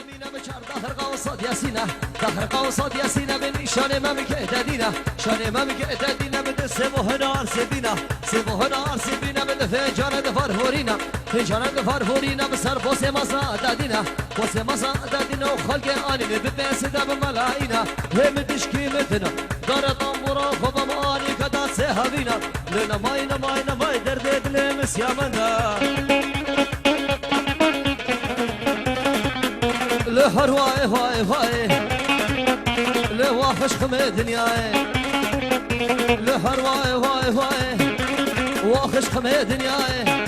مينا بشار دهر قوصات ياسينا دهر قوصات ياسينا من شان ما مكيدينا شان ما مكيدينا من سبو هنار سبينا سبو هنار سبينا من فجان دفار هورينا فجان دفار هورينا بسر بوس مسا دادينا بوس مسا دادينا وخلق اني ببس دب ملاينا هم تشكي متنا دار طنبورا خبم اني كدا سهبينا لنا ماي درد دلمس يا منا لهر واي واي واي لواخش خمي دنياي لهر واي واي واي واخش خمي دنياي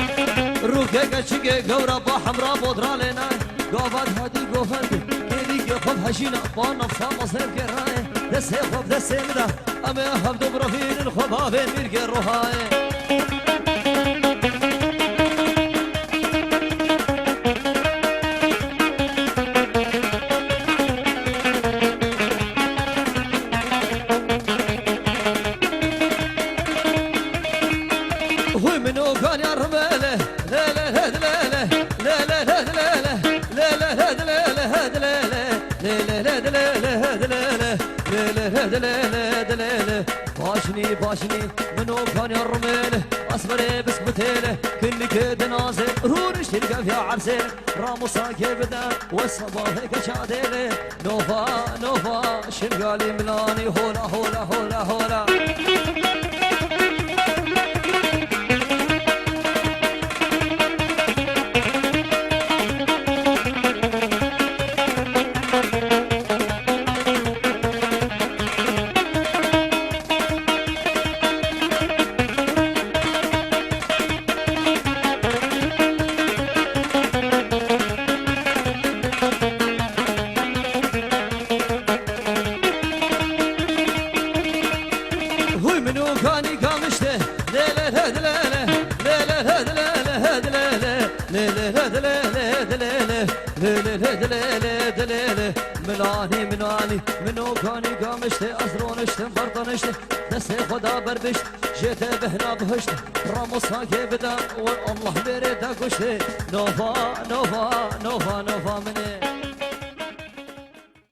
روكي كشكي قورا بحمرا بودرا لنا قوفات هادي قوفات كيدي قوف هشينا بانفسا مصير كراي دسي خوف دسي مدا امي هفدو برفين الخبابين ميرقي الروحاي منو كان يا رماله لا لا لا لا لا لا لا لا لا لا لا لا لا باشني باشني منو كان يا رماله اصبري بسكوتيله كل كده نازل رورش تلقى فيها عرسين راموسا كبدا والصباح كشاديله نوفا نوفا شنقالي ملاني هولا هولا هولا هولا كاني قامشته لا لا لا لا لا لا لا لا لا لا مناني مناني منو كاني قامشته أزرونشته فرطنشته دسي خدا بربشت جيته بهنا بهشته راموسا كبدا والله بريده كشته نوفا نوفا نوفا نوفا مني